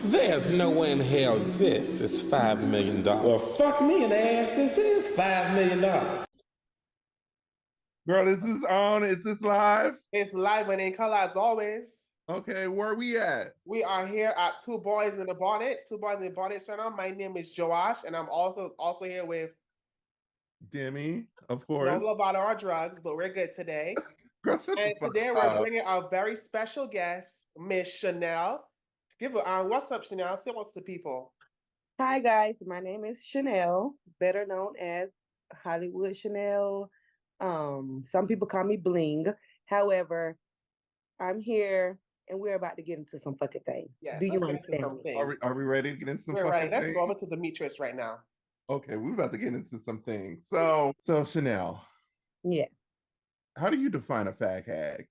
There's no way in hell this is $5 million. Well, fuck me in the ass. This is $5 million. Girl, is this on? Is this live? It's live and in color as always. Okay, where we at? We are here at Two Boys in the Bonnets. Two Boys in the Bonnets right now. My name is Joash, and I'm also here with Demi, of course. no about our drugs, but we're good today. Girl, shut And the fuck today up. we're bringing our very special guest, Miss Chanel. Give her what's up, Chanel? Say what's to the people. Hi guys, my name is Chanel, better known as Hollywood Chanel. Some people call me Bling. However, I'm here and we're about to get into some fucking things. Yes, Do you let's get into understand? some things. Are we ready to get into some We're fucking ready. Let's things? go over to Demetrius right now. Okay, we're about to get into some things. So Chanel, Yeah. how do you define a fag hag?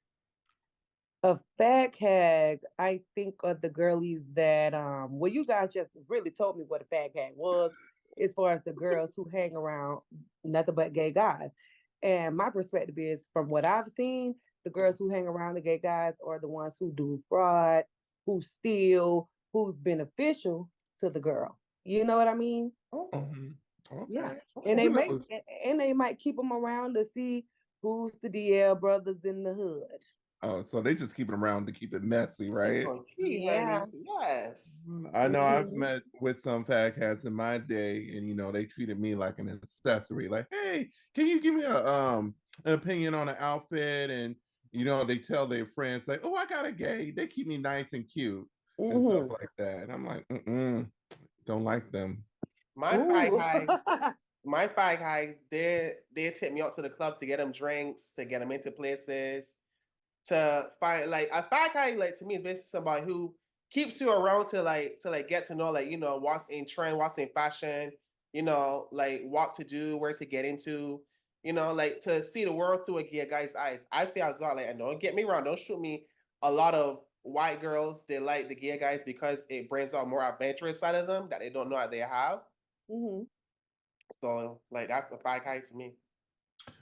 A fag hag, I think of the girlies that well, you guys just really told me what a fag hag was as far as the girls who hang around nothing but gay guys. And my perspective is from what I've seen, the girls who hang around the gay guys are the ones who do fraud, who steal, who's beneficial to the girl. You know what I mean? Oh, Mhm. Okay. Yeah. okay. And You they might keep them around to see who's the DL brothers in the hood. Oh, so they just keep it around to keep it messy, right? On tea, Yeah. honey. Yes. I know I've Mhm. met with some fag hags in my day, and they treated me like an accessory. Like, hey, can you give me an opinion on an outfit? And they tell their friends like, oh, I got a gay. They keep me nice and cute and stuff Mhm. like that. And I'm like, don't like them. My Ooh. five guys, they take me out to the club to get them drinks, to get them into places, to find like a five guy like to me is basically somebody who keeps you around to get to know what's in trend, what's in fashion, like what to do, where to get into, like to see the world through a guy's eyes. I feel as well, like, and don't get me wrong, don't shoot me. A lot of white girls they like the gay guys because it brings out more adventurous side of them that they don't know that they have. Mhm. So like that's a five guy to me.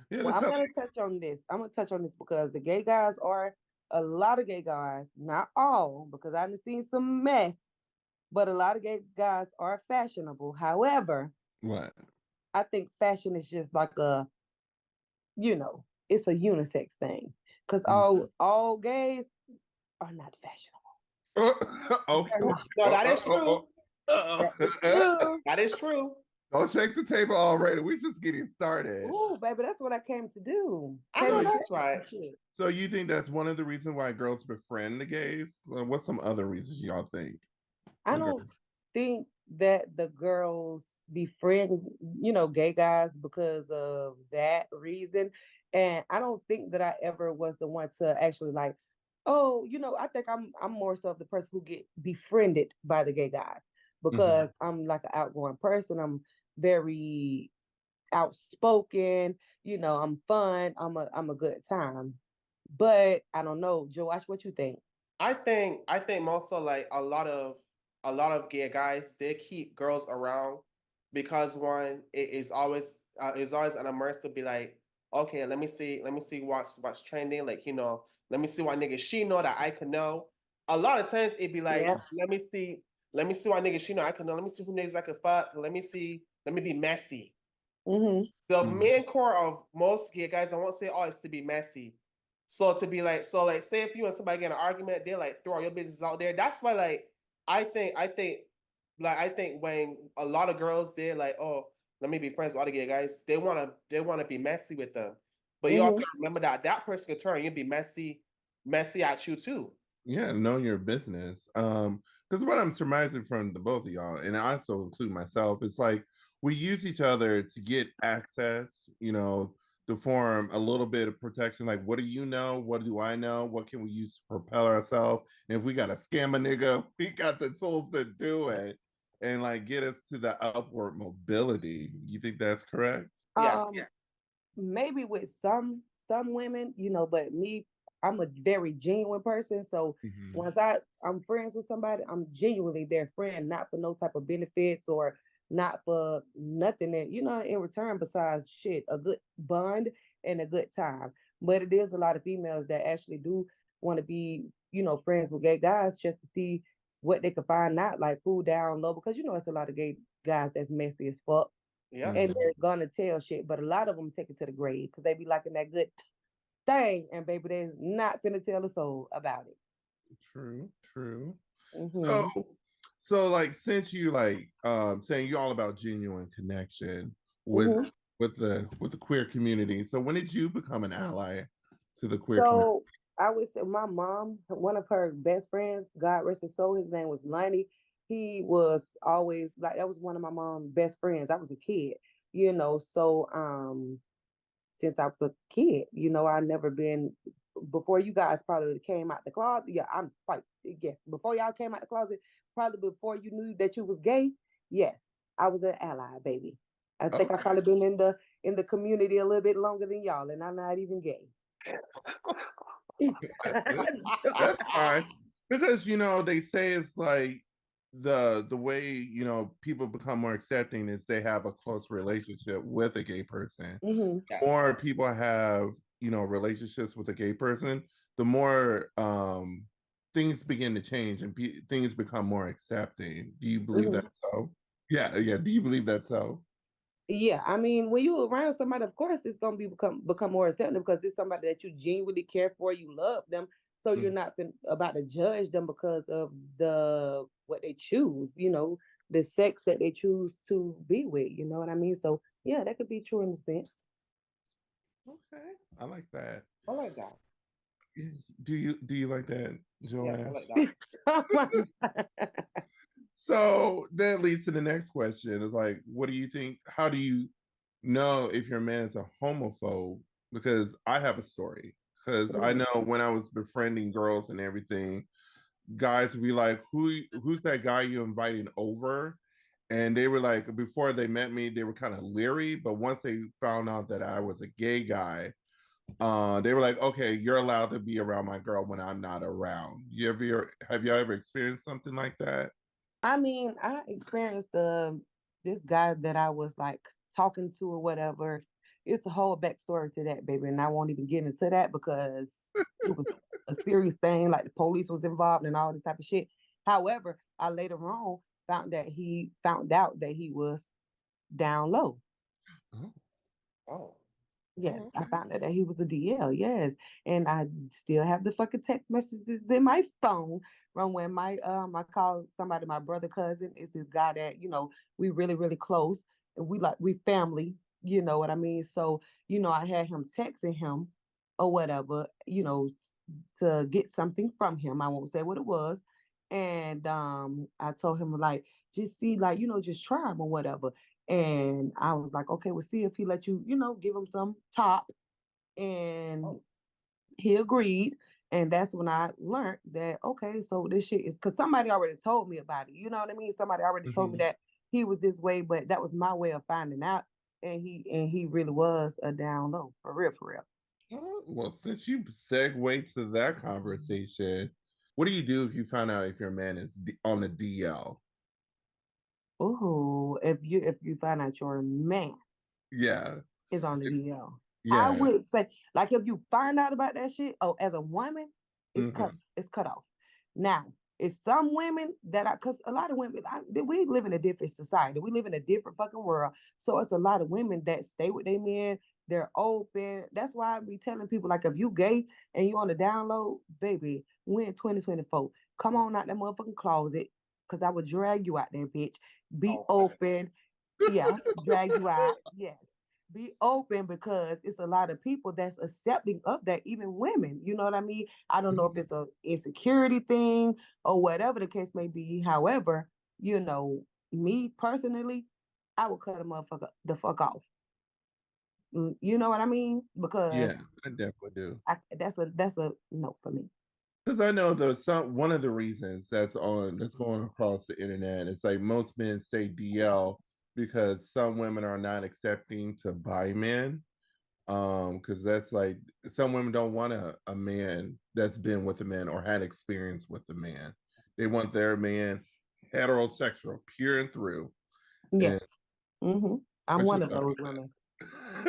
Yeah, Well, that's I'm how gonna touch on this. I'm gonna touch on this because the gay guys are a lot of gay guys, not all, because I've seen some mess, but a lot of gay guys are fashionable. However, what? I think fashion is just like it's a unisex thing. Because all gays are not fashionable. Okay. They're not. No, that is true. That is true. That is true. Don't shake the table already. We're just getting started. Ooh, baby, that's what I came to do. I Came know to that's shake right. some shit. So you think that's one of the reasons why girls befriend the gays? What's some other reasons y'all think? I the don't girls- think that the girls befriend, gay guys because of that reason. And I don't think that I ever was the one to actually like, oh, I think I'm more so the person who get befriended by the gay guys because I'm like an outgoing person. I'm very outspoken, I'm fun, I'm a good time. But I don't know, Joash, what you think? I think most of like a lot of gay guys they keep girls around because one it is always an immerse to be like okay let me see what's trending like let me see what nigga she know that I could know. A lot of times it'd be like Yes. let me see what nigga she know I could know. Let me see who niggas I could fuck. Let me be messy. Mm-hmm. The Mhm. main core of most gay guys, I won't say all, is to be messy. So to be like, so like, say if you and somebody get in an argument, they like throw all your business out there. That's why, like, I think when a lot of girls they like, oh, let me be friends with other gay guys. They wanna be messy with them. But you also Mm-hmm. remember that person can turn you be messy at you too. Yeah, know your business. Because what I'm surmising from the both of y'all, and I also include myself, it's like we use each other to get access, to form a little bit of protection. Like, what do you know? What do I know? What can we use to propel ourselves? And if we got to scam a nigga, we got the tools to do it and like get us to the upward mobility. You think that's correct? Yes. Um, maybe with some women, but me, I'm a very genuine person. So Mhm. once I'm friends with somebody, I'm genuinely their friend, not for no type of benefits or not for nothing that, in return besides shit, a good bond and a good time. But it is a lot of females that actually do want to be, friends with gay guys just to see what they could find out, like who down low, because it's a lot of gay guys that's messy as fuck, Yep. and Mhm. they're gonna tell shit, but a lot of them take it to the grave because they be liking that good thing, and baby, they're not finna tell a soul about it. True, true. So, Hmm. like, since you like saying you're all about genuine connection with Hmm. with the queer community. So, when did you become an ally to the queer community? So I would say my mom, one of her best friends, God rest his soul, his name was Lonnie. He was always like that was one of my mom's best friends. I was a kid, so since I was a kid, I never been before you guys probably came out the closet. Yeah, I'm quite yes. Before y'all came out the closet, probably before you knew that you was gay, yes, I was an ally, baby. I think I Okay. probably been in the community a little bit longer than y'all, and I'm not even gay. That's it. That's fine. Because they say it's like the way people become more accepting is they have a close relationship with a gay person. Hmm. The Yes. more people have relationships with a gay person, the more things begin to change and things become more accepting. Do you believe Hmm. that so? Yeah, yeah. Do you believe that so? Yeah, I mean, when you around somebody, of course, it's gonna become more accepting because it's somebody that you genuinely care for, you love them, so you're Mm. not about to judge them because of the what they choose, the sex that they choose to be with. You know what I mean? So yeah, that could be true in a sense. Okay, I like that. I like that. Do you like that, Yes, I Joanne? like that. Oh my God. So that leads to the next question. Is like, what do you think? How do you know if your man is a homophobe? Because I have a story. Because I Mhm. know when I was befriending girls and everything, guys would be like, who's that guy you inviting over? And they were like, before they met me, they were kind of leery, but once they found out that I was a gay guy, they were like, okay, you're allowed to be around my girl when I'm not around. Have you ever experienced something like that? I mean, I experienced this guy that I was like talking to or whatever. It's a whole backstory to that, baby, and I won't even get into that because it was a serious thing. Like the police was involved and all this type of shit. However, I later on found out that he was down low. Oh, Oh. Yes, oh, I okay. found out that he was a DL. Yes, and I still have the fucking text messages in my phone from when I called somebody, my brother cousin is this guy that we really close, and we family. You know what I mean? So I had him texting him or whatever, to get something from him. I won't say what it was, and I told him like just see like just try him or whatever. And I was like, okay, we'll see if he let you, give him some top. And Oh. he agreed. And that's when I learned that, okay, so this shit is because somebody already told me about it. You know what I mean? Somebody already told me Mhm. that he was this way, but that was my way of finding out. And he really was a down low, for real, for real. Oh, well, since you segue to that conversation, what do you do if you find out if your man is on the DL? Oh, if you find out your man Yeah, is on the DL. I yeah. would say, like, if you find out about that shit, oh, as a woman, Hmm. it's cut off. Now, it's some women that I, cause a lot of women, we live in a different society. We live in a different fucking world. So it's a lot of women that stay with their men. They're open. That's why I be telling people, like, if you gay and you on the download, baby, we in 2024. Come on out that motherfucking closet, cause I would drag you out there, bitch. Be Okay. open. Yeah, drag you out. Yes, be open because it's a lot of people that's accepting of that, even women. You know what I mean? I don't know if it's a insecurity thing or whatever the case may be. However, me personally, I would cut a motherfucker the fuck off. You know what I mean? Because Yeah, I definitely do. that's a no for me. Because I know one of the reasons that's going across the internet. It's like most men stay DL because some women are not accepting to buy men. Because that's like some women don't want a man that's been with a man or had experience with a man. They want their man heterosexual, pure and through. Yes. And hmm I'm what's your one of thought those on women.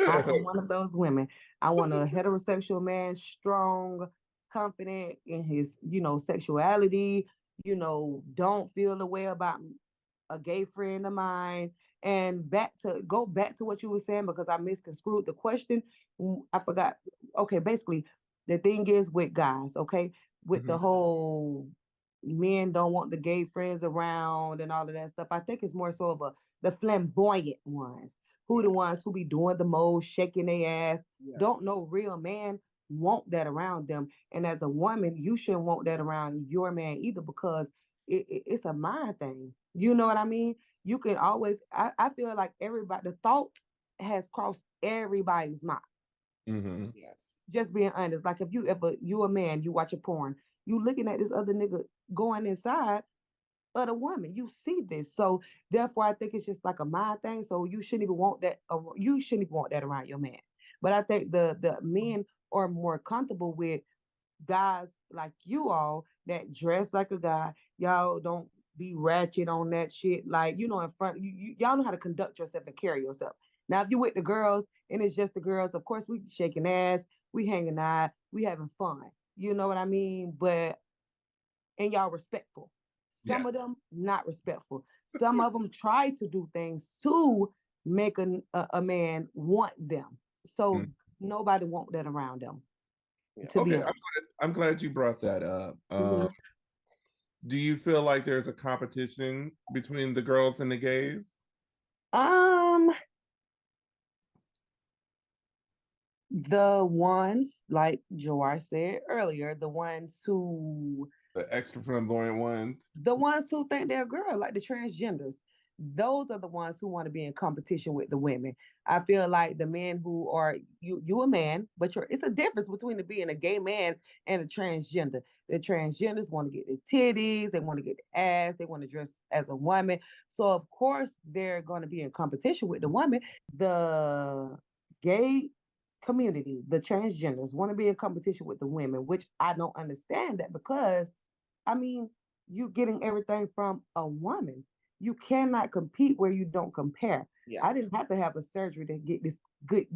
I that? am one of those women. I want a heterosexual man, strong, confident in his, sexuality, don't feel the way about a gay friend of mine. And go back to what you were saying because I misconstrued the question. I forgot. Okay, basically, the thing is with guys, okay, with the Mhm. whole men don't want the gay friends around and all of that stuff. I think it's more so of the flamboyant ones, who the ones who be doing the most, shaking their ass. Yes. Don't know real man want that around them. And as a woman, you shouldn't want that around your man either because it's a mind thing. You know what I mean? You can always, I feel like everybody, the thought has crossed everybody's mind. Mhm. Yes. Just being honest. Like if you a man, you watch a porn, you looking at this other nigga going inside of the woman. You see this. So therefore I think it's just like a mind thing. So you shouldn't even want that you shouldn't even want that around your man. But I think the men are more comfortable with guys like you all that dress like a guy. Y'all don't be ratchet on that shit. Like, in front, y'all know how to conduct yourself and carry yourself. Now, if you with the girls and it's just the girls, of course, we shaking ass, we hanging out, we having fun. You know what I mean? And y'all respectful. Yeah. Some of them not respectful. Some of them try to do things to make a man want them. So Mm. nobody want that around them, to Yes. be Okay, honest. I'm glad you brought that up. Mhm. Do you feel like there's a competition between the girls and the gays? Um, the ones like Joar said earlier, The extra flamboyant ones? the ones who think they're a girl, like the transgenders, those are the ones who want to be in competition with the women. I feel like the men who are you a man, but it's a difference between being a gay man and a transgender. The transgenders want to get their titties, they want to get the ass, they want to dress as a woman. So of course they're going to be in competition with the woman. The gay community, the transgenders, want to be in competition with the women, which I don't understand that because I mean, you getting everything from a woman. You cannot compete where you don't compare. I Yes. didn't have to have a surgery to get this good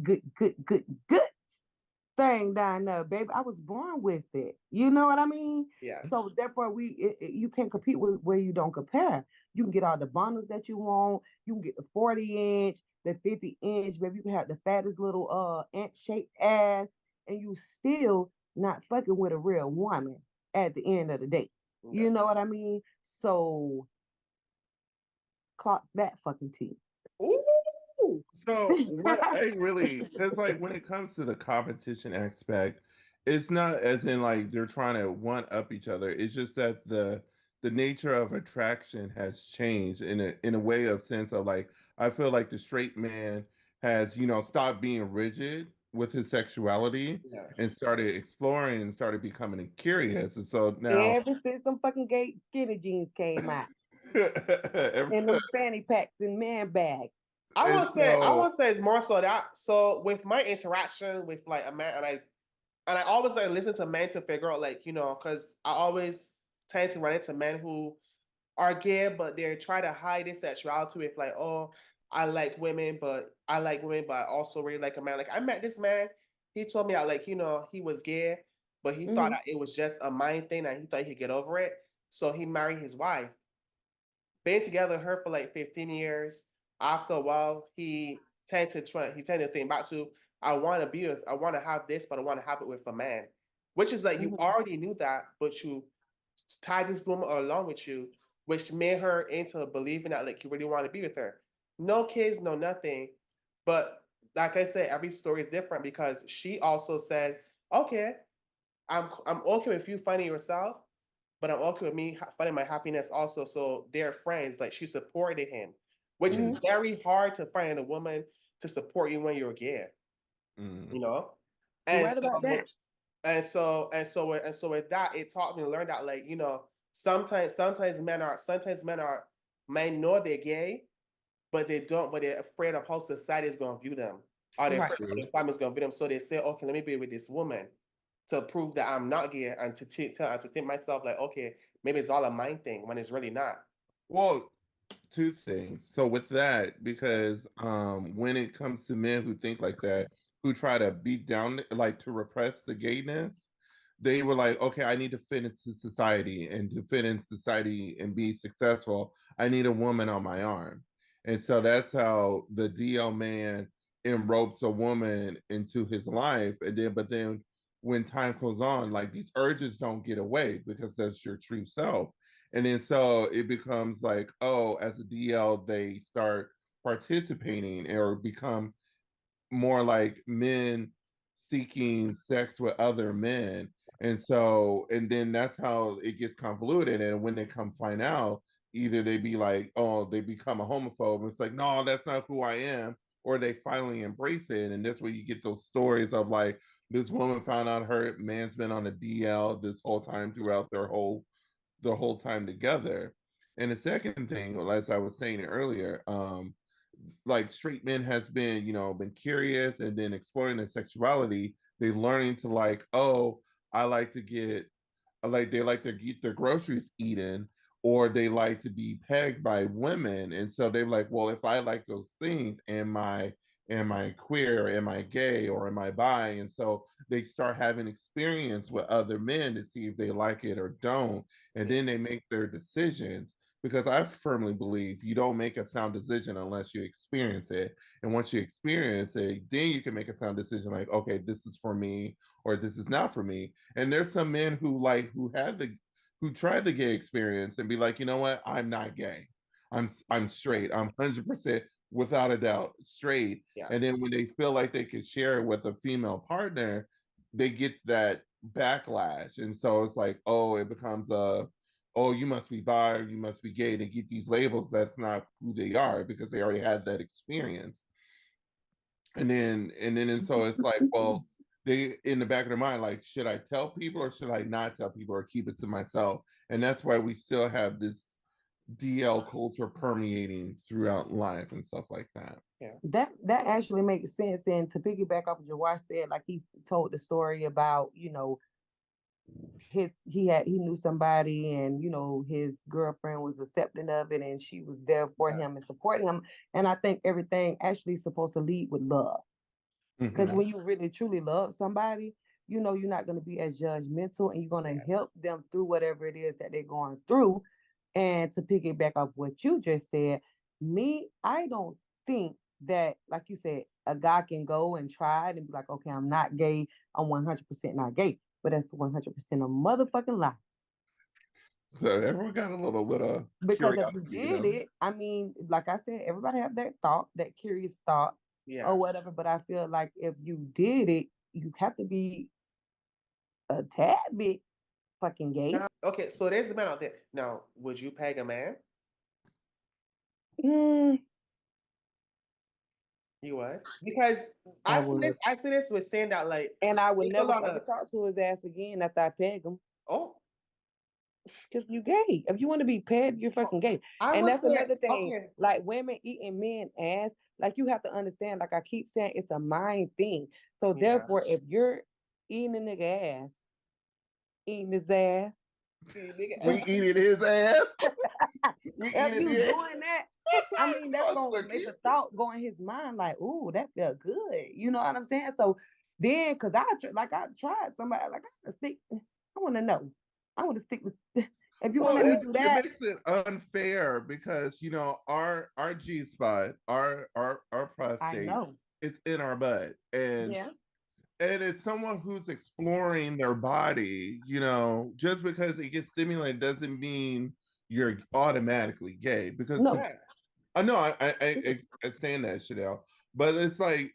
thing down there, baby. I was born with it. You know what I mean? Yes. So therefore, you can't compete with where you don't compare. You can get all the bundles that you want. You can get the 40-inch, the 50-inch, baby. You can have the fattest little ant shaped ass, and you still not fucking with a real woman at the end of the day. Yeah. You know what I mean? So clock that fucking T. Ooh. So what I really, because like when it comes to the competition aspect, it's not as in like they're trying to one up each other. It's just that the nature of attraction has changed in a way of sense of like I feel like the straight man has stopped being rigid with his sexuality and Yes. started exploring and started becoming curious. And so now Ever since some fucking gay skinny jeans came out and and them fanny packs and man bags. I so want to say it's more so that so with my interaction with like a man and I always like listen to men to figure out like because I always tend to run into men who are gay but they try to hide their sexuality with like I like women but I also really like a man. Like I met this man, he told me I like he was gay but he thought Hmm. that it was just a mind thing and he thought he could get over it, so he married his wife. Been together with her for like 15 years. After a while, he tended to think back to I want to have this, but I want to have it with a man. Which is like you Hmm. already knew that, but you tied this woman along with you, which made her into believing that like you really want to be with her. No kids, no nothing. But like I said, every story is different because she also said, okay, I'm okay with you finding yourself, but I'm okay with me finding my happiness also. So they're friends. Like she supported him, which is Hmm. very hard to find a woman to support you when you're gay, mm, you know? You're And right about so that. with that, it taught me to learn that like, men know they're gay, but they don't, but they're afraid of how society is gonna view them. Or they're Right. afraid how their family's gonna view them. So they say, okay, let me be with this woman to prove that I'm not gay and to think myself like, okay, maybe it's all a mind thing when it's really not. well, two things. So with that, because when it comes to men who think like that, who try to beat down like to repress the gayness, they were like, okay, I need to fit into society, and to fit in society and be successful, I need a woman on my arm. And so that's how the DL man enropes a woman into his life. And then, but then when time goes on, like these urges don't get away because that's your true self. And then so it becomes like, oh, as a DL, they start participating or become more like men seeking sex with other men. And so, and then that's how it gets convoluted. And when they come find out, either they be like, oh, they become a homophobe. It's like, no, that's not who I am. Or they finally embrace it. And that's where you get those stories of like, this woman found out her man's been on a DL this whole time throughout the whole time together. And the second thing, as I was saying earlier, like straight men has been, been curious and then exploring their sexuality. They learning to like, oh, I like to get, like they like to get their groceries eaten, or they like to be pegged by women. And so they're like, well, if I like those things, am I queer, am I gay, or am I bi? And so they start having experience with other men to see if they like it or don't. And then they make their decisions, because I firmly believe you don't make a sound decision unless you experience it. And once you experience it, then you can make a sound decision like, okay, this is for me or this is not for me. And there's some men who tried the gay experience and be like, you know what, I'm not gay. I'm straight. I'm 100% without a doubt straight. Yeah. And then when they feel like they can share it with a female partner, they get that backlash. And so it's like, oh, it becomes a, oh, you must be bi or you must be gay. They get these labels that's not who they are because they already had that experience. And so it's like, well, they in the back of their mind, like, should I tell people or should I not tell people or keep it to myself? And that's why we still have this DL culture permeating throughout life and stuff like that. Yeah. That actually makes sense. And to piggyback off of Jawar said, like he told the story about, he knew somebody, and his girlfriend was accepting of it, and she was there for him and supporting him. And I think everything actually is supposed to lead with love, because Mhm. when you really truly love somebody, you're not going to be as judgmental, and you're going to help them through whatever it is that they're going through. And to piggyback off what you just said, I don't think that, like you said, a guy can go and try it and be like, okay, I'm not gay, I'm 100% not gay, but that's 100% a motherfucking lie. So everyone got a little bit of Because if you curiosity, did it, I mean, like I said, everybody have that thought, that curious thought, Yeah. or whatever. But I feel like if you did it, you have to be a tad bit fucking gay. Okay, so there's the man out there. Now, would you peg a man? Mm, You would? Because I I see would. this, I see this with saying that like And I would there's a never lot fucking of talk to his ass again after I peg him. oh, Because you gay. If you want to be pegged, you're oh, fucking gay. I And would that's say another thing. okay. Like women eating men ass, like you have to understand, like I keep saying, it's a mind thing. So Yeah. therefore, if you're eating a nigga ass, eating his ass, See, nigga, we eating his ass. We if eating you it. doing that, I mean, that's Oh, gonna so make cute. a thought go in his mind, like, ooh, that felt good. You know what I'm saying? So then, cause I tried somebody, like I stick. I want to know. I want to stick with. If you want Well, to let me do it that, makes it unfair because our G spot, our I prostate, know. it's in our butt, and Yeah. it's someone who's exploring their body. Just because it gets stimulated doesn't mean you're automatically gay. Because No. yeah. I know I stand that, Chanel, but it's like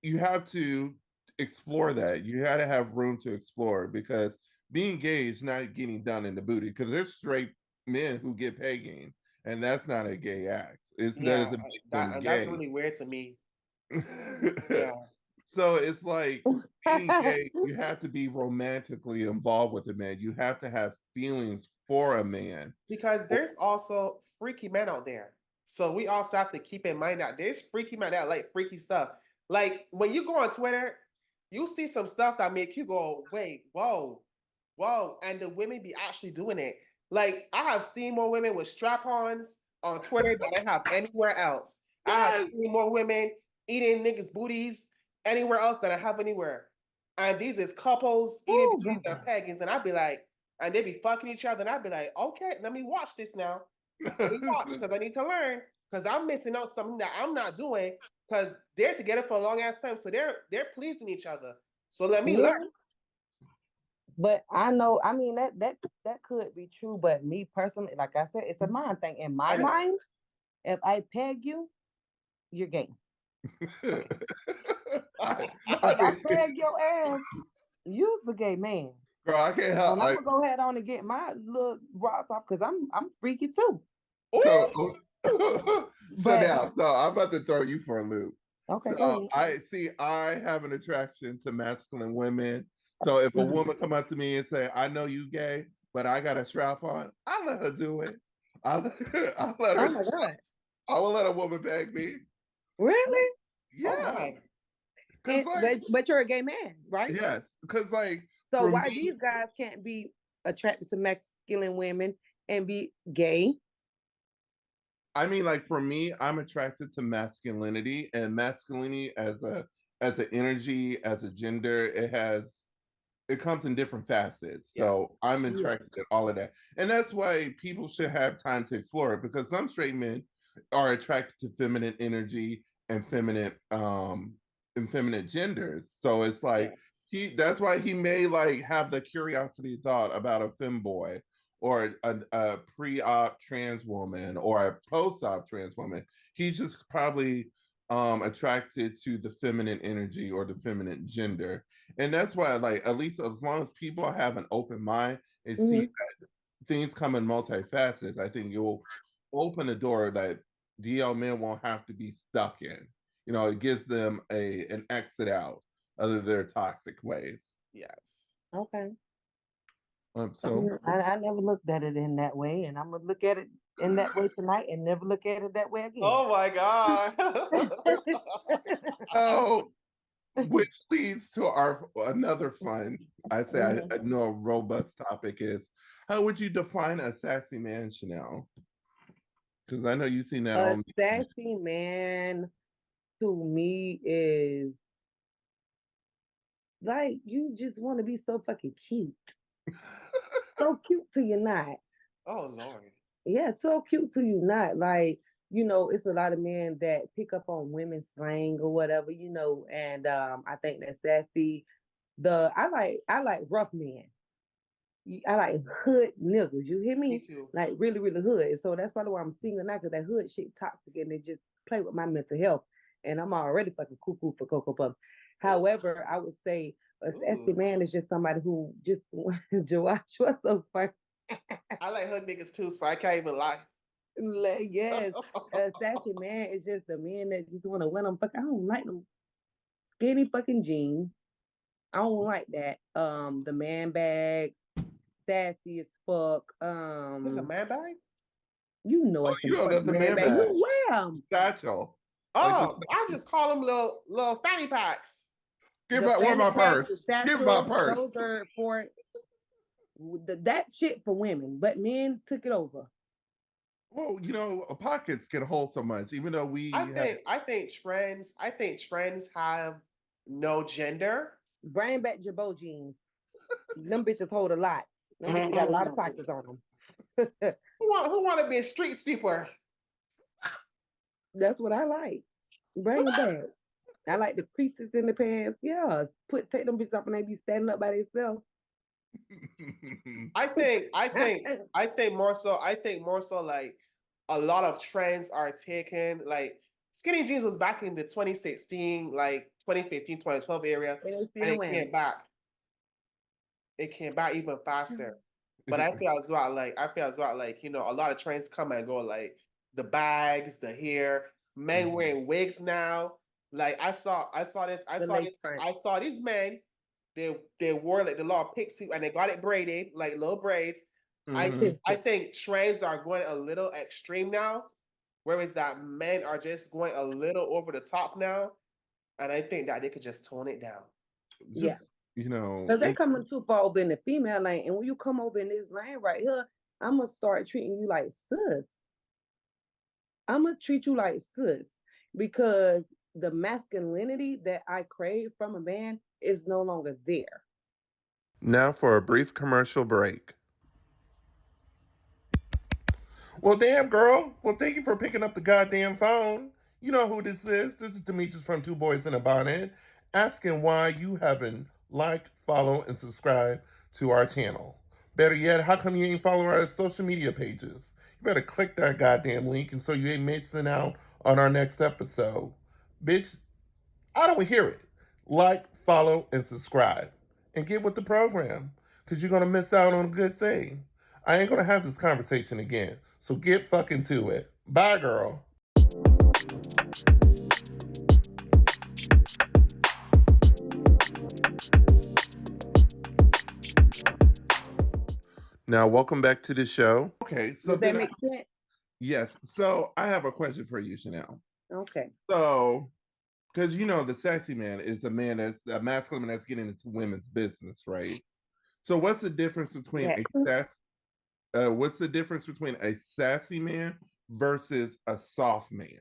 you have to explore that. You got to have room to explore, because being gay is not getting done in the booty, because there's straight men who get pegging, and that's not a gay act. That Yeah, doesn't make them that's gay. really weird to me. Yeah. So it's like being gay, you have to be romantically involved with a man. You have to have feelings for a man. Because there's also freaky men out there. So we also have to keep in mind that there's freaky men that like freaky stuff. Like when you go on Twitter, you see some stuff that make you go, wait, whoa, whoa. And the women be actually doing it. Like I have seen more women with strap-ons on Twitter than I have anywhere else. I have Yes. seen more women eating niggas' booties anywhere else than I have anywhere. and these is couples eating Oh, these are God. pagans, and I'd be like, and they be fucking each other, and I'd be like, okay, let me watch this now. Let me watch because I need to learn because I'm missing out something that I'm not doing because they're together for a long ass time, so they're pleasing each other. So let me Yeah. learn. But I know, I mean, that could be true. But me personally, like I said, it's a mind thing. In my I know. mind, if I peg you, you're gay. I, I If I think, peg your ass, you're the gay man. girl, I can't help And I'm like gonna go ahead on and get my little rocks off because I'm freaky too. so. Ooh, So But now, so I'm about to throw you for a loop. okay, go So ahead. I see I have an attraction to masculine women. So if a Mhm. woman come up to me and say, "I know you gay, but I got a strap on," I let her do it. I I let Oh her. my God. I will let a woman beg me. Really? oh Yeah, my. because like But you're a gay man, right? yes, because like So for why me, these guys can't be attracted to masculine women and be gay? I mean, like for me, I'm attracted to masculinity, and masculinity as an energy, as a gender, it comes in different facets. Yeah. So I'm Yeah. attracted to all of that. And that's why people should have time to explore it because some straight men are attracted to feminine energy and feminine genders. So it's Yeah. like that's why he may like have the curiosity thought about a femboy or a pre-op trans woman or a post-op trans woman. He's just probably attracted to the feminine energy or the feminine gender, and that's why like at least as long as people have an open mind and see Hmm. that things come in multifacets, I think you'll open a door that DL men won't have to be stuck in. You know, it gives them an exit out of their toxic ways. Yes. Okay. So I never looked at it in that way, and I'm gonna look at it in that way tonight and never look at it that way again. Oh my god. oh, which leads to our another fun, I say Mhm. I know a robust topic is how would you define a sassy man, Chanel? Because I know you've seen that A on. sassy man to me is like you just want to be so fucking cute, so cute till you're not. Oh Lord. Yeah, so cute till you not. Like it's a lot of men that pick up on women's slang or whatever, and I think that's sassy. I like rough men. I like hood niggas. You hear Me me? too. Like really, really hood. So that's probably why I'm single now, because that hood shit toxic and they just play with my mental health. And I'm already fucking cuckoo for Cocoa Puffs. However, I would say a sassy Ooh. man is just somebody who just Josh, what's so funny? I like hood niggas too, so I can't even lie. Like, yes, a sassy man is just a man that just want to win them. Fuck, I don't like them skinny fucking jeans. I don't like that. The man bag, sassy as fuck. What's a man bag? You know Oh, it's you some know fucking that's the man man bag. bag. You wear them. Satchel. Like the Oh, I just call them little fanny packs. give The my where fanny my packs, purse. the Give my satchels, purse. those are for that shit for women, but men took it over. Well, pockets can hold so much, even though I we have think I think trends have no gender. Bring back Jabot jeans. Them bitches hold a lot. Them bitches got a lot of pockets on them. Who want to be a street sweeper? That's what I like. Bring it back. I like the creases in the pants. Yeah, take them bitches off and they be standing up by themselves. I think I think I think more so like a lot of trends are taken like skinny jeans was back in the 2016 like 2015 2012 area And they and still wearing it came back even faster. them. But I feel as well like a lot of trends come and go like the bags, the hair, men wearing wigs now. Like The lace front. I saw these men. They wore like the little pixie and they got it braided like little braids. Mhm. I think trends are going a little extreme now, whereas that men are just going a little over the top now, and I think that they could just tone it down. Yeah. Just Because they coming too far over in the female lane. And when you come over in this lane right here, I'm going to start treating you like sis. I'm going to treat you like sis because the masculinity that I crave from a man is no longer there. Now for a brief commercial break. Well, damn, girl. Well, thank you for picking up the goddamn phone. You know who this is. This is Demetrius from Two Boys in a Bonnet, asking why you haven't liked, follow, and subscribe to our channel. Better yet, how come you ain't follow our social media pages? You better click that goddamn link and so you ain't missing out on our next episode. Bitch, I don't hear it. Like, follow, and subscribe. And get with the program. Because you're going to miss out on a good thing. I ain't going to have this conversation again. So get fucking to it. Bye, girl. Now, welcome back to the show. Okay, so Does that make sense? Yes. So I have a question for you, Chanel. Okay. So, because you know, the sassy man is a man that's a masculine man that's getting into women's business, right? So, what's the difference between what's the difference between a sassy man versus a soft man?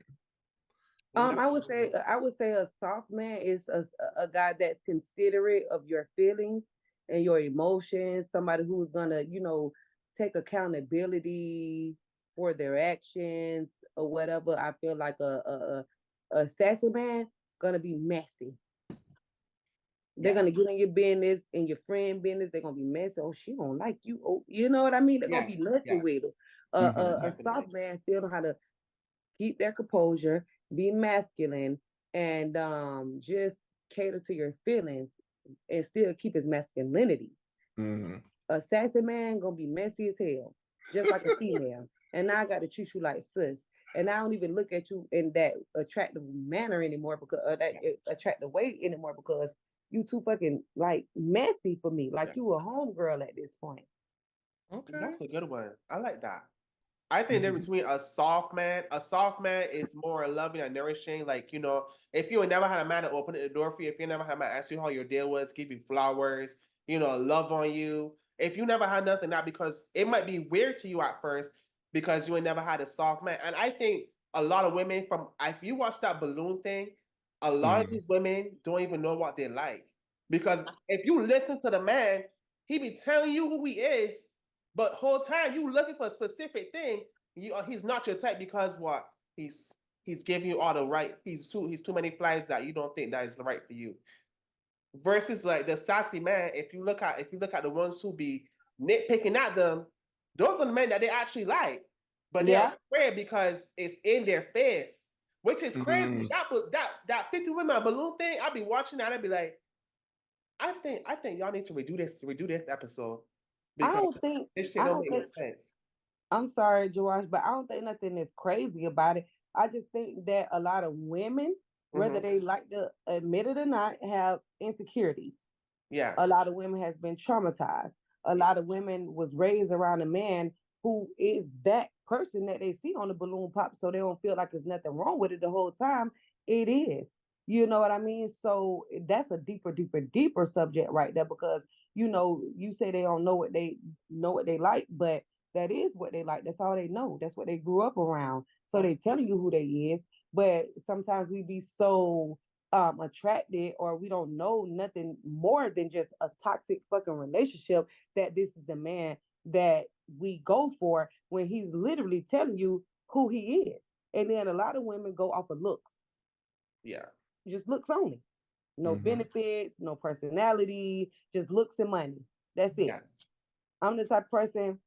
I would say a soft man is a guy that's considerate of your feelings and your emotions, somebody who's gonna, take accountability for their actions or whatever. I feel like a sassy man gonna be messy. They're gonna get in your business and your friend business. They're gonna be messy. Oh, she don't like you. Oh, you know what I mean? They're gonna be messy with it. A soft man still know how to keep their composure, be masculine, and just cater to your feelings and still keep his masculinity. Mm-hmm. A sassy man gonna be messy as hell, just like a female. And now I got to treat you like sis. And I don't even look at you in that attractive manner anymore because that attractive way anymore because you too fucking like messy for me. Like you a homegirl at this point. Okay. That's a good one. I like that. I think there between a soft man is more loving and nourishing. Like, if you never had a man to open the door for you, if you never had a man ask you how your day was, give you flowers, love on you. If you never had nothing, not because it might be weird to you at first because you ain't never had a soft man. And I think a lot of women if you watch that balloon thing, a lot of these women don't even know what they like. Because if you listen to the man, he be telling you who he is, but whole time you looking for a specific thing, he's not your type because what? He's giving you all the right. He's too many flies that you don't think that is right for you. Versus like the sassy man, if you look at the ones who be nitpicking at them, those are the men that they actually like, but they're afraid because it's in their face, which is crazy. That 50 women balloon thing, I'll be watching that and be like, I think y'all need to redo this episode I because don't think this shit I don't don't make no think sense. I'm sorry, George, but I don't think nothing is crazy about it. I just think that a lot of women, whether Mm-hmm. they like to admit it or not, have insecurities. Yeah. A lot of women has been traumatized. A Yeah. lot of women was raised around a man who is that person that they see on the balloon pop, so they don't feel like there's nothing wrong with it the whole time. It is. You know what I mean? So that's a deeper, deeper, deeper subject right there because you say they don't know what they like, but that is what they like. That's all they know. That's what they grew up around. So they telling you who they is. But sometimes we be so attracted or we don't know nothing more than just a toxic fucking relationship that this is the man that we go for when he's literally telling you who he is. And then a lot of women go off of looks, Yeah. just looks only. No benefits, no personality, just looks and money. That's it. Yes. I'm the type of person,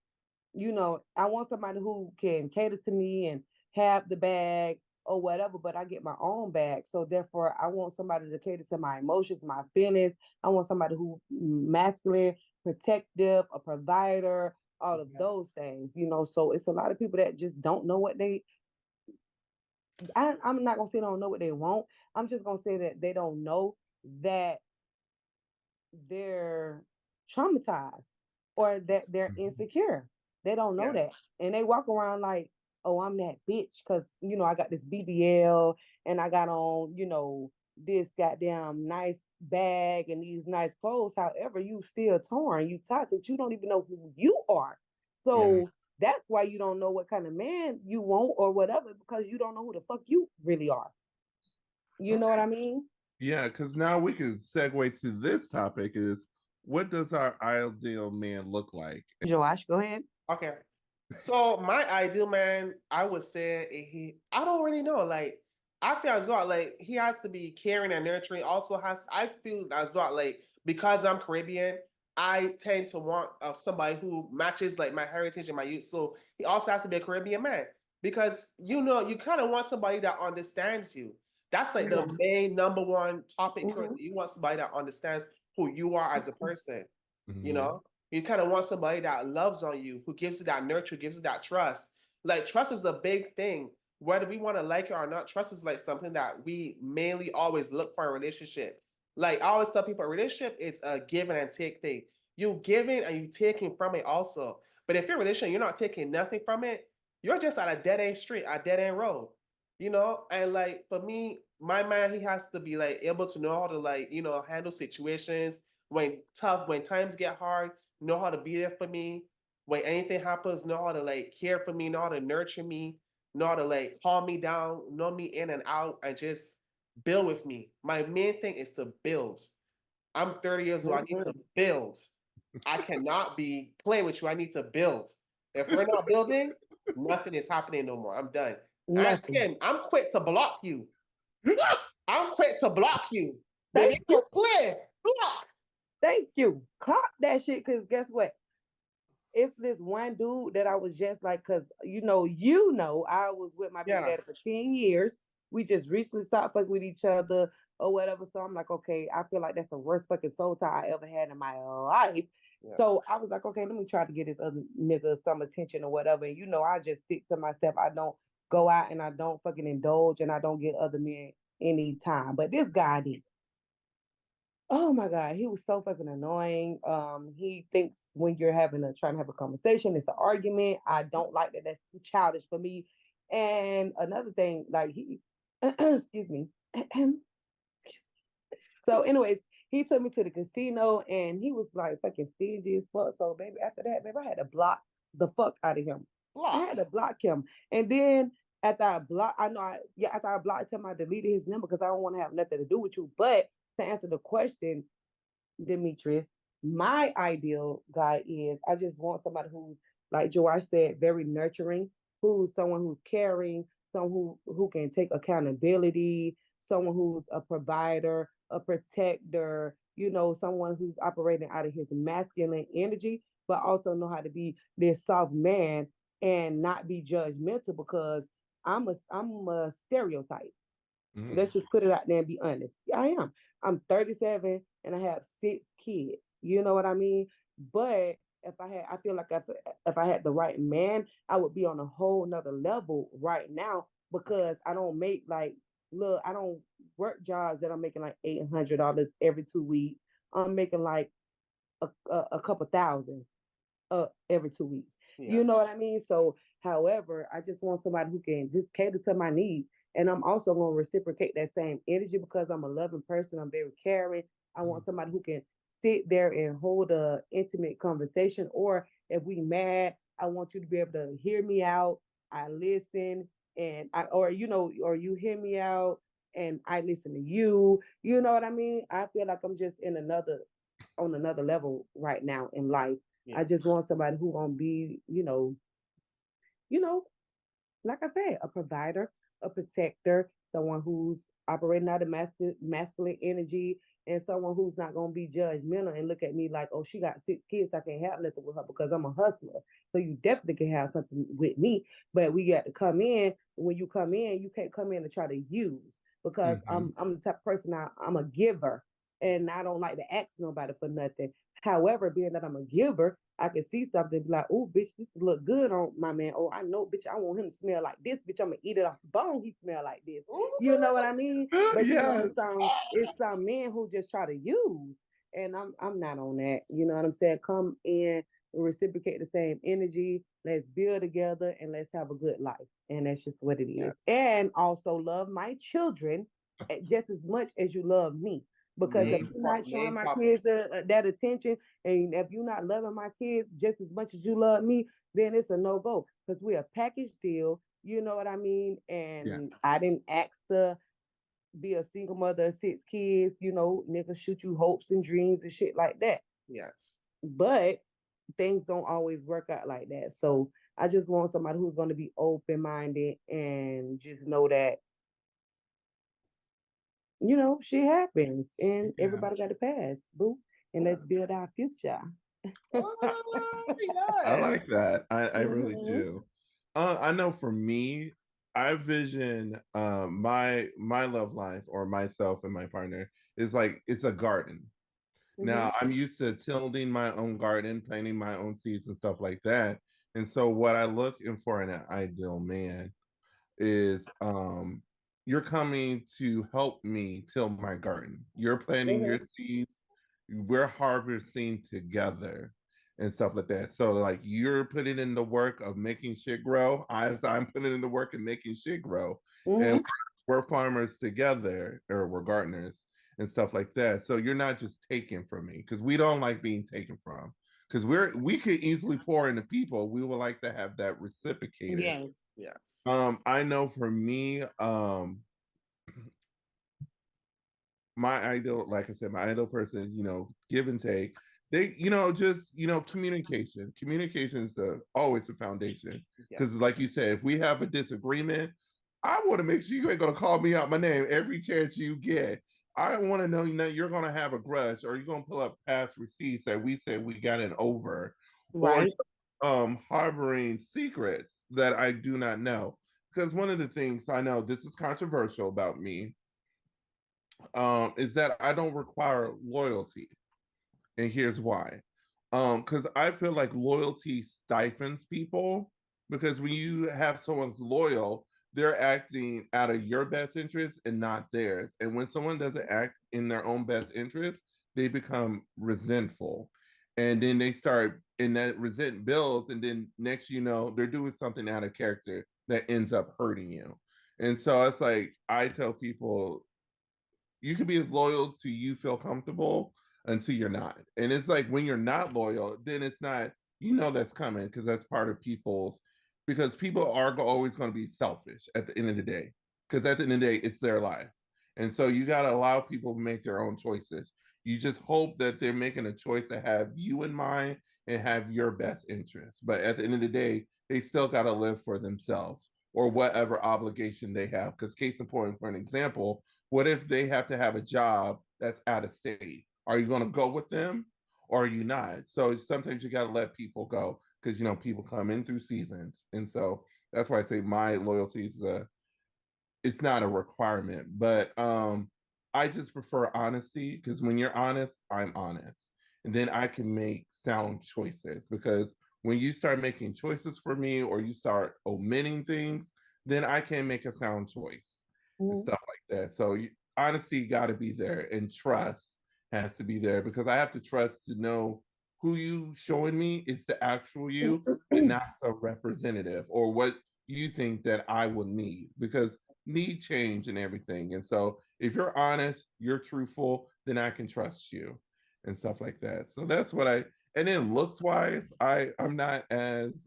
I want somebody who can cater to me and have the bag or whatever, but I get my own bag. So therefore, I want somebody to cater to my emotions, my feelings. I want somebody who masculine, protective, a provider, all of those things. So it's a lot of people that just don't know what I'm not gonna say they don't know what they want. I'm just gonna say that they don't know that they're traumatized or that they're insecure. They don't know Yes. that. And they walk around like, oh, I'm that bitch because, I got this BBL and I got on, this goddamn nice bag and these nice clothes. However, you still torn, you toxic, you don't even know who you are. Yeah. So that's why you don't know what kind of man you want or whatever because you don't know who the fuck you really are. You know what Okay. I mean? Yeah, because now we can segue to this topic is what does our ideal man look like? Josh, go ahead. Okay. So my ideal man, I would say I don't really know. Like I feel as though like he has to be caring and nurturing. Also has I feel as though like because I'm Caribbean, I tend to want somebody who matches like my heritage and my youth. So he also has to be a Caribbean man because you kind of want somebody that understands you. That's like the main number one topic Hmm. currently. You want somebody that understands who you are as a person. You Mhm. know, you kind of want somebody that loves on you, who gives you that nurture, gives you that trust. Like trust is a big thing. Whether we want to like it or not, trust is like something that we mainly always look for in a relationship. Like I always tell people, a relationship is a give and take thing. You giving and you taking from it also. But if you're in a relationship, you're not taking nothing from it. You're just at a dead end street, a dead end road. And like for me, my man, he has to be like able to know how to like handle situations when times get hard, know how to be there for me. When anything happens, know how to like care for me, know how to nurture me, know how to like calm me down, know me in and out, and just build with me. My main thing is to build. I'm 30 years old. I need to build. I cannot be playing with you. I need to build. If we're not building, nothing is happening no more. I'm done. And Nothing. Kim, I'm quick to block you. I'm quick to block you. Baby, Thank I'm you. clear. Block. Thank you. Clock that shit, because guess what? It's this one dude that I was just like, because I was with my baby Yeah. daddy for 10 years. We just recently stopped fucking with each other or whatever. So I'm like, okay, I feel like that's the worst fucking soul tie I ever had in my life. Yeah. So I was like, okay, let me try to get this other nigga some attention or whatever. And I just stick to myself. I don't go out and I don't fucking indulge and I don't get other men any time. But this guy did. Oh my God, he was so fucking annoying. He thinks when you're trying to have a conversation, it's an argument. I don't like that. That's too childish for me. And another thing, like excuse me. So, anyways, he took me to the casino and he was like fucking stingy as fuck. So, baby, after that, baby, I had to block the fuck out of him. I Block. had to block him. And then after I blocked him, I deleted his number because I don't want to have nothing to do with you. But to answer the question, Demetrius, my ideal guy is I just want somebody who's, like Joash said, very nurturing, who's someone who's caring, someone who can take accountability, someone who's a provider, a protector, someone who's operating out of his masculine energy, but also know how to be this soft man and not be judgmental because I'm a stereotype. Mm. Let's just put it out there and be honest. Yeah, I am. I'm 37 and I have 6 kids. You know what I mean? But I feel like if I had the right man, I would be on a whole nother level right now because I don't make like, look, I don't work jobs that I'm making like $800 every 2 weeks. I'm making like a couple thousands every 2 weeks. Yeah. You know what I mean? So, however, I just want somebody who can just cater to my needs. And I'm also going to reciprocate that same energy because I'm a loving person. I'm very caring. I want somebody who can sit there and hold a intimate conversation. Or if we mad, I want you to be able to hear me out. I listen or you hear me out and I listen to you. You know what I mean? I feel like I'm just on another level right now in life. I Yeah. just want somebody who gonna be, you know, like I said, a provider, a protector, someone who's operating out of masculine energy, and someone who's not gonna be judgmental and look at me like, oh, she got 6 kids, I can't have nothing with her because I'm a hustler. So you definitely can have something with me, but we got to come in. When you come in, you can't come in and try to use because Mhm. I'm the type of person I'm a giver and I don't like to ask nobody for nothing. However, being that I'm a giver, I can see something and be like, oh, bitch, this look good on my man. Oh, I know, bitch, I want him to smell like this. Bitch, I'm gonna eat it off the bone. He smell like this. You know what I mean? But Yes. it's some men who just try to use, and I'm not on that. You know what I'm saying? Come in, reciprocate the same energy. Let's build together and let's have a good life. And that's just what it is. Yes. And also love my children just as much as you love me. Because if Main you're part, not showing main my topic. kids that attention, and if you're not loving my kids just as much as you love me, then it's a no go. Because we're a package deal. You know what I mean? Yeah. And I didn't ask to be a single mother of 6 kids, niggas shoot you hopes and dreams and shit like that. Yes. But things don't always work out like that. So I just want somebody who's going to be open minded and just know that, shit happens and Yeah. everybody got to pass, boo. And let's build our future. Oh, I yes. like that. I really Mhm. do. I know for me, I vision my love life or myself and my partner is like it's a garden. Mhm. Now I'm used to tending my own garden, planting my own seeds and stuff like that. And so what I look in for in an ideal man is you're coming to help me till my garden. You're planting your Mhm. seeds, we're harvesting together and stuff like that. So like you're putting in the work of making shit grow, as I'm putting in the work of making shit grow. And Mhm. we're farmers together, or we're gardeners and stuff like that. So you're not just taking from me, because we don't like being taken from. Because we could easily pour into people. We would like to have that reciprocated. Yes. Yes. I know for me, my ideal, like I said, my ideal person, give and take. They, just communication. Communication is always the foundation. Yes. Because, like you said, if we have a disagreement, I want to make sure you ain't gonna call me out my name every chance you get. I want to know that you're gonna have a grudge, or you're gonna pull up past receipts that we said we got it over, or Right. harboring secrets that I do not know. Because one of the things I know, this is controversial about me, is that I don't require loyalty. And here's why. Because I feel like loyalty stifles people, because when you have someone's loyal, they're acting out of your best interest and not theirs. And when someone doesn't act in their own best interest, they become resentful. And then they start, and that resent builds, and then next they're doing something out of character that ends up hurting you. And so it's like I tell people, you can be as loyal to you feel comfortable until you're not. And it's like when you're not loyal, then it's not, that's coming, because that's part of because people are always going to be selfish at the end of the day. Because at the end of the day, it's their life. And so you got to allow people to make their own choices. You just hope that they're making a choice to have you in mind and have your best interests. But at the end of the day, they still got to live for themselves or whatever obligation they have. Because, case in point, for an example, what if they have to have a job that's out of state? Are you going to go with them or are you not? So sometimes you got to let people go, because people come in through seasons, and so that's why I say my loyalty is it's not a requirement, but I just prefer honesty, because when you're honest, I'm honest, and then I can make sound choices. Because when you start making choices for me or you start omitting things, then I can make a sound choice and Mhm. stuff like that. So honesty got to be there, and trust has to be there, because I have to trust to know who you showing me is the actual you and not some representative or what you think that I will need, because need change and everything. And so if you're honest, you're truthful, then I can trust you and stuff like that. So that's what and then looks wise, I'm not as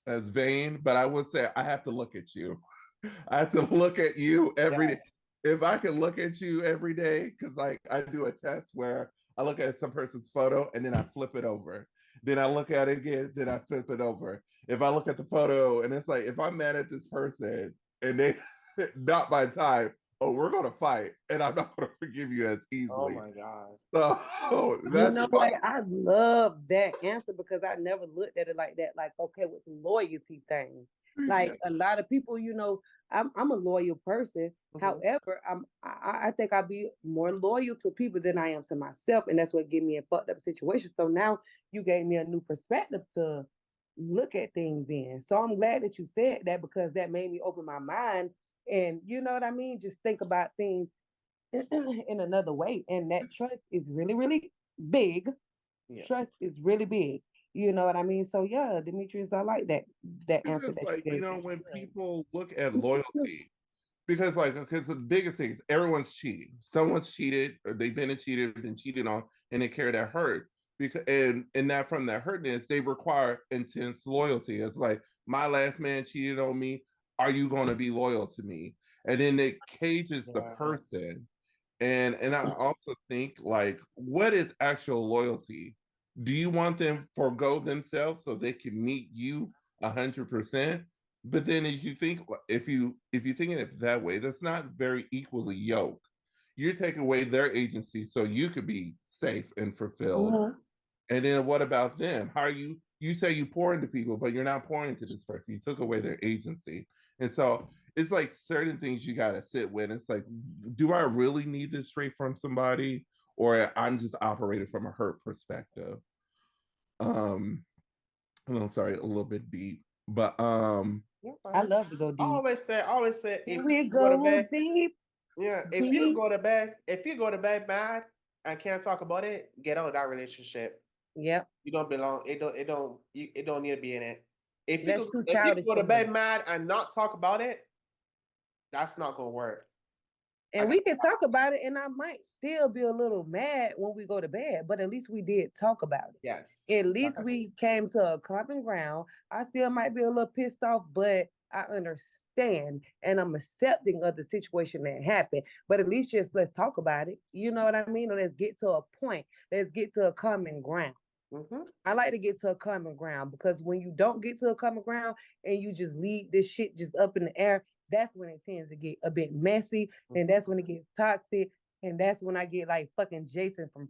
vain, but I would say I have to look at you. I have to look at you every day. Yes. If I can look at you every day, because like I do a test where I look at some person's photo and then I flip it over. Then I look at it again, then I flip it over. If I look at the photo and it's like, if I'm mad at this person and they not my time, oh, we're gonna fight, and I'm not gonna forgive you as Oh easily. my God. So You that's know what? I love that answer because I never looked at it like that. Like, okay, with the loyalty thing. yeah, Like a lot of people, I'm a loyal person. Mhm. However, I think I'll be more loyal to people than I am to myself, and that's what get me in fucked up situations. So now you gave me a new perspective to look at things in. So I'm glad that you said that because that made me open my mind and you know what I mean. Just think about things in another way. And that trust is really, really big. Yeah. Trust is really big. You know what I mean? So yeah, Demetrius, I like that answer because that like you gave when Yeah. people look at loyalty, because the biggest thing is everyone's cheating. Someone's cheated, or they've been cheated on, and they carry that hurt. Because and that from that hurtness, they require intense loyalty. It's like my last man cheated on me. Are you going to be loyal to me? and then it cages the Yeah. person. And I also think, like, what is actual loyalty? Do you want them forego themselves so they can meet you 100%? But then if you think, if you think of it that way, that's not very equally yoked. You're taking away their agency so you could be safe and fulfilled. Mhm. And then what about them? How are you say you pour into people, but you're not pouring into this person. You took away their agency. And so it's like certain things you gotta sit with. It's like, do I really need this straight from somebody? Or I'm just operating from a hurt perspective. Um, I'm sorry, a little bit deep. But Yeah, I fine. love to go I deep. always say, if We you go to go bed, deep, yeah, deep. if you go to bed mad and can't talk about it, get out of that relationship. Yep, You don't belong. It don't need to be in it. that's too If you childish go for to me. bed mad and not talk about it, that's not gonna work. I And got we can talk about it, and I might still be a little mad when we go to bed, but at least we did talk about yes. it. At least Okay. we came to a common ground. I still might be a little pissed off, but I understand and I'm accepting of the situation that happened. But at least just let's talk about it. You know what I mean? Or let's get to a point. Let's get to a common ground. Mm-hmm. I like to get to a common ground because when you don't get to a common ground and you just leave this shit just up in the air, that's when it tends to get a bit messy, and Mm-hmm. that's when it gets toxic, and that's when I get like fucking Jason from.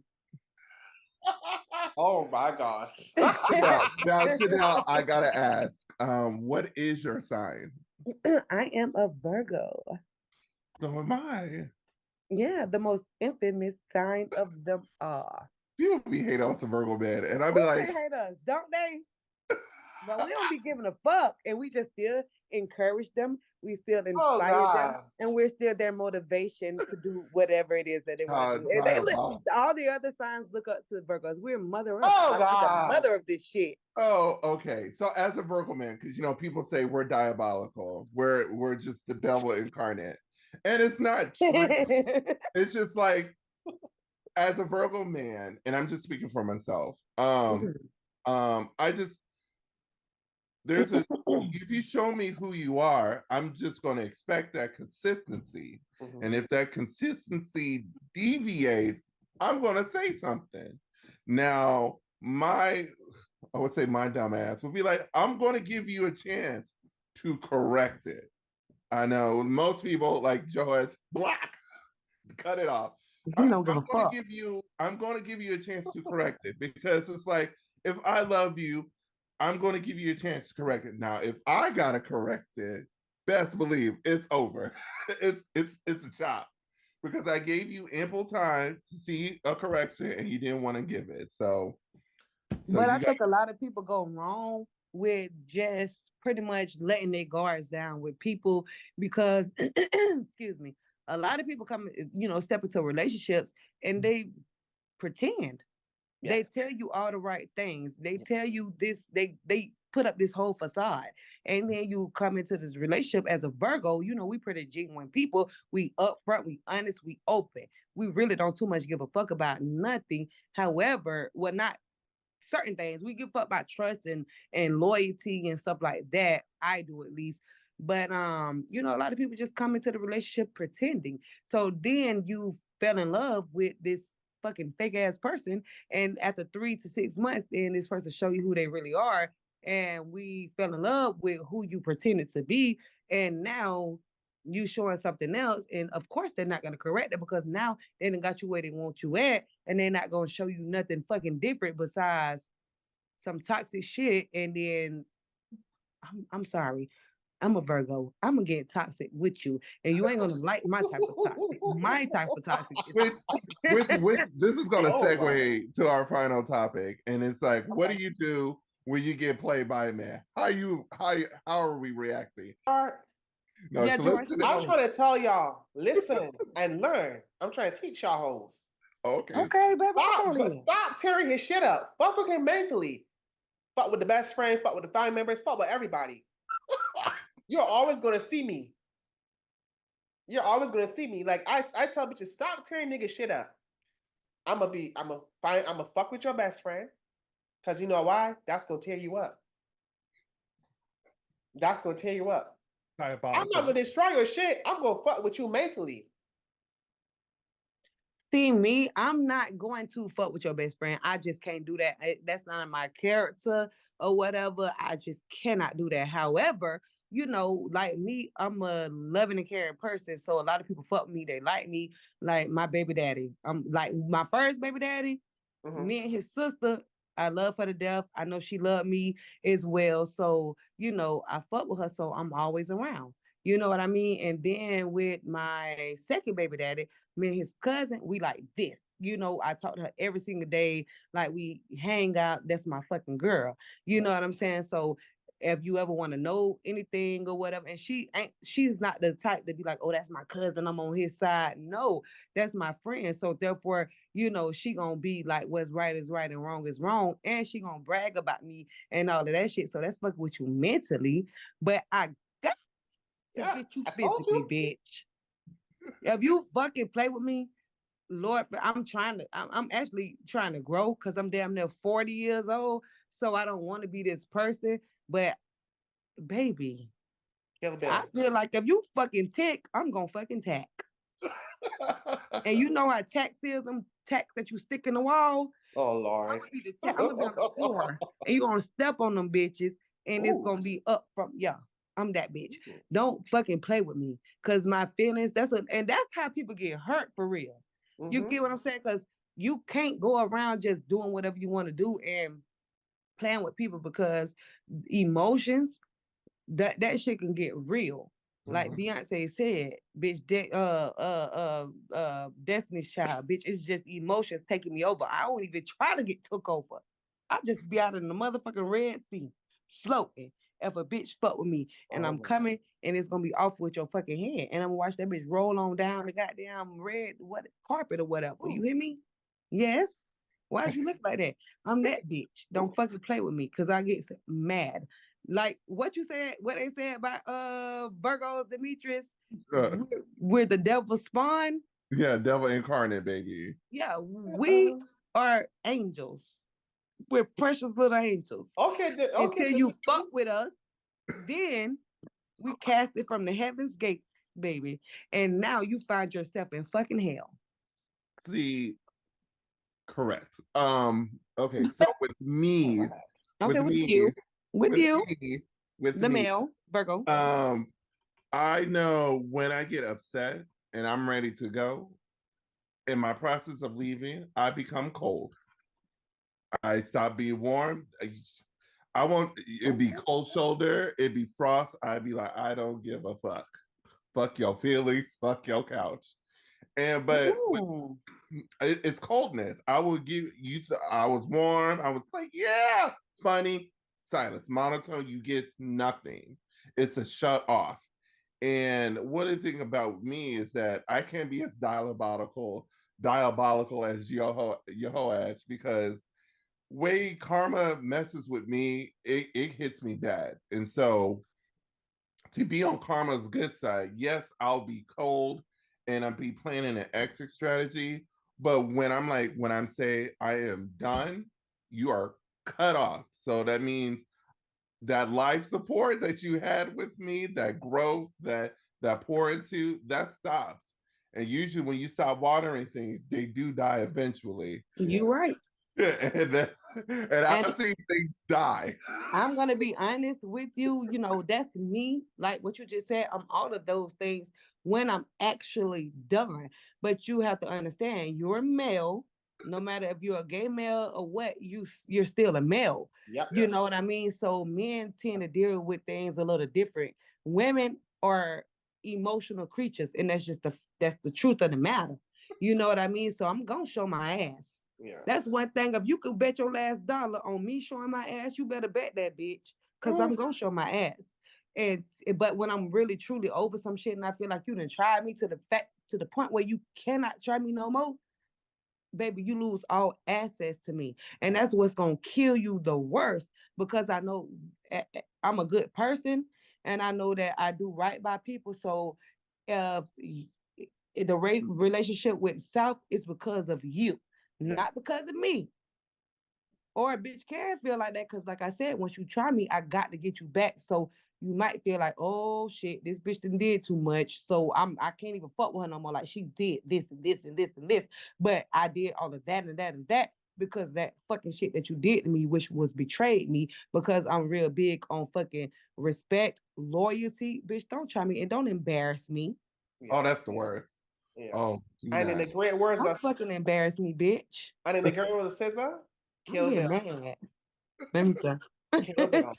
Oh my gosh. now, Chanel, I gotta ask, what is your sign? I am a Virgo. So am I. Yeah, the most infamous sign of them all. People be hating on some Virgo man, and I'd be Who like, they hate us, don't they? But we don't be giving a fuck, and we just still encourage them. We still Oh inspire them, God. and we're still their motivation to do whatever it is that they want to do. And they look, diabolical. all the other signs look up to Virgos. We're mother up. Oh Like we're the God. mother of this shit. Oh, okay. So as a Virgo man, because people say we're diabolical, we're just the devil incarnate, and it's not true. It's just like, as a Virgo man, and I'm just speaking for myself. I just there's a if you show me who you are, I'm just going to expect that consistency. Mhm. And if that consistency deviates, I'm going to say something. Now, I would say my dumb ass would be like, I'm going to give you a chance to correct it. I know most people like Joash, black, cut it off. He don't give a fuck. I'm going to give you a chance to correct it, because it's like, if I love you, I'm going to give you a chance to correct it. Now, if I gotta correct it, best believe it's over. It's a chop, because I gave you ample time to see a correction and you didn't want to give it. So But I you got think a lot of people go wrong with just pretty much letting their guards down with people because, excuse me, a lot of people come, step into relationships and they pretend. They Yes. tell you all the right things. They Yes. tell you this, they put up this whole facade. And then you come into this relationship as a Virgo, we pretty genuine people. We upfront, we honest, we open. We really don't too much give a fuck about nothing. However, well, not certain things. We give a fuck about trust and loyalty and stuff like that. I do at least. But a lot of people just come into the relationship pretending. So then you fell in love with this fucking fake ass person, and after 3 to 6 months, then this person show you who they really are, and we fell in love with who you pretended to be, and now you showing something else, and of course they're not gonna correct it because now they done got you where they want you at, and they're not gonna show you nothing fucking different besides some toxic shit. And then I'm sorry, I'm a Virgo. I'm gonna get toxic with you, and you ain't gonna like my type of toxic. My type of toxic is which which this is going to Oh my. segue to our final topic, and it's like, what do okay. you do when you get played by a man? How are we reacting? No, Yeah, so George, listen. you I'm go. trying to tell y'all, listen and learn. I'm trying to teach y'all hoes. Okay. Okay, baby, come Stop, on in. stop tearing his shit up. Fuck with him mentally. Fuck with the best friend. Fuck with the family members. Fuck with everybody. You're always gonna see me. You're always gonna see me. Like I tell bitches, stop tearing nigga shit up. I'm gonna fuck with your best friend. Cause you know why? That's gonna tear you up. That's gonna tear you up. I'm not gonna destroy your shit. I'm gonna fuck with you mentally. See me, I'm not going to fuck with your best friend. I just can't do that. That's not in my character or whatever. I just cannot do that. However, like me, I'm a loving and caring person. So a lot of people fuck me. They like me, like my baby daddy. I'm like my first baby daddy. Mm-hmm. Me and his sister, I love her to death. I know she loved me as well. So, I fuck with her, so I'm always around. You know what I mean? And then with my second baby daddy, me and his cousin, we like this. I talk to her every single day. Like we hang out. That's my fucking girl. You know what I'm saying? So if you ever want to know anything or whatever, and she's not the type to be like, oh, that's my cousin, I'm on his side. No, that's my friend. So therefore, she gonna be like what's right is right and wrong is wrong, and she gonna brag about me and all of that shit. So that's fucking with you mentally, but I got to Yeah, get you I told physically, you. bitch. If you fucking play with me, Lord, but I'm actually trying to grow because I'm damn near 40 years old. So I don't want to be this person. But baby, I Hillbilly. feel like if you fucking tick, I'm gonna fucking tack. And you know how tacks is, them tacks that you stick in the wall. Oh I'm Lord. gonna be I'm gonna be on the floor, and you gonna step on them bitches, and it's Ooh. gonna be up from yeah. I'm that bitch. Don't fucking play with me, cause my feelings. And that's how people get hurt for real. You Mm-hmm. get what I'm saying? Cause you can't go around just doing whatever you want to do and playing with people because emotions that shit can get real. Like Mm-hmm. Beyonce said, bitch, Destiny's Child, bitch, it's just emotions taking me over. I don't even try to get took over. I just be out in the motherfucking Red Sea, floating. If a bitch fuck with me and Oh I'm my. coming and it's gonna be off with your fucking head, and I'm gonna watch that bitch roll on down the goddamn red carpet or whatever. You hear me? Yes. Why'd you look like that? I'm that bitch. Don't fucking play with me because I get mad. Like what you said, what they said about Virgos, Demetrius, Uh, we're the devil's spawn. yeah, devil incarnate, baby. Yeah, we are angels. We're precious little angels. Okay. Okay. Until you fuck with us, then we cast it from the heavens gates, baby. And now you find yourself in fucking hell. See, correct. Okay, so Okay, with with me, you, with with you, me, with the me, male Virgo. um, I know when I get upset and I'm ready to go, in my process of leaving, I become cold. I stop being warm. I won't, it'd be cold shoulder, it'd be frost. I'd be like, I don't give a fuck. Fuck your feelings, fuck your couch. And but Ooh. it's coldness. I will give you. I was warm. I was like, yeah, funny. Silence, monotone. You get nothing. It's a shut off. And one of the thing about me is that I can be as diabolical as Jehoash because way karma messes with me, it hits me bad. And so to be on karma's good side, yes, I'll be cold and I'll be planning an exit strategy. But when I'm saying I am done, you are cut off. So that means that life support that you had with me, that growth that pour into, that stops. And usually when you stop watering things, they do die eventually. You right. and, and And I've seen things die. I'm gonna be honest with you. That's me. Like what you just said, I'm all of those things when I'm actually done. But you have to understand, you're a male. No matter if you're a gay male or what, you're still a male. Yep. You know what I mean? So men tend to deal with things a little different. Women are emotional creatures, and that's the truth of the matter. You know what I mean? So I'm gonna show my ass. Yeah. That's one thing. If you could bet your last dollar on me showing my ass, you better bet that bitch, cause I'm gonna show my ass. And but when I'm really truly over some shit, and I feel like you done tried me to the point where you cannot try me no more, baby, you lose all access to me, and that's what's gonna kill you the worst. Because I know I'm a good person, and I know that I do right by people. So, uh, the relationship with South is because of you, Yeah. not because of me. Or a bitch can feel like that because, like I said, once you try me, I got to get you back. So you might feel like, oh shit, this bitch done did too much. So I can't even fuck with her no more. Like she did this and this and this and this. But I did all of that and that and that because that fucking shit that you did to me, which was betrayed me, because I'm real big on fucking respect, loyalty. Bitch, don't try me and don't embarrass me. Oh, that's the worst. Yeah. Oh, And in the great words Don't of fucking embarrass me, bitch. and in the great words of scissor, kill I'm Bill. getting mad. Let me tell. Kill Bill.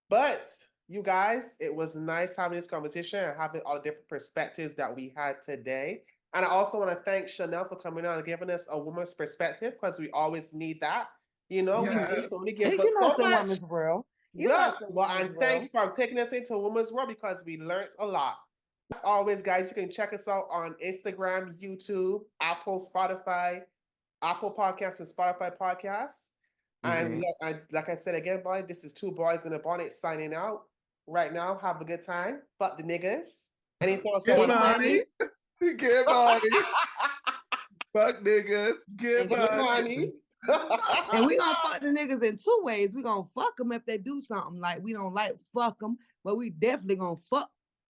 But you guys, it was nice having this conversation and having all the different perspectives that we had today. And I also want to thank Chanel for coming on and giving us a woman's perspective because we always need that. You know, Yeah. we only give And books you know so some much. woman's world. You Yeah, know some well, woman's and world. thank you for taking us into a woman's world because we learned a lot. As always, guys, you can check us out on Instagram, YouTube, Apple, Spotify, Apple Podcasts, and Spotify Podcasts. And like I said again, boy, this is Two Boys in a Bonnet signing out. Right now, have a good time. Fuck the niggas. Anything else you Get want money. Get money. Fuck niggas. Get And get money. And we gonna fuck the niggas in two ways. We gonna fuck them if they do something like we don't like fuck them, but we definitely gonna fuck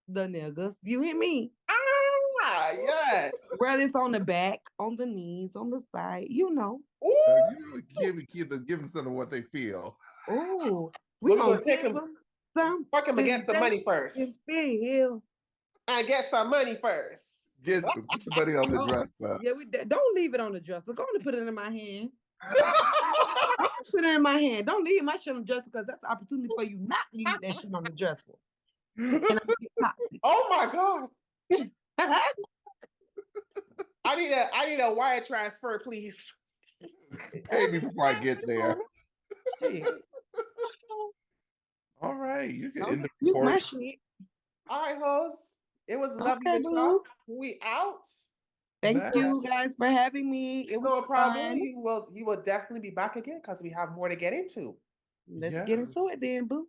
the niggas. You hear me? Ah, yes. Whether it's on the back, on the knees, on the side, you know. You know, give them some of what they feel. Oh, But we we gonna gonna take give 'em- them some. Fuck him and get some money first. Feel. And get some money first. Put the money on the dresser. Yeah, don't leave it on the dresser. Go on and put it in my hand. Put it in my hand. Don't leave my shit on the dresser because that's an opportunity for you not to leave that shit on the dresser. And I'm gonna get toxic. Oh my God. I need a wire transfer, please. Pay me before I get there. Shit. All right, you can Don't end the mute my recording. shit. All right, host. It was lovely Okay, to boo. talk. We out. Thank Bye. you guys for having me. It was No problem. fun. You will definitely be back again because we have more to get into. Let's Yeah. get into it then, boo.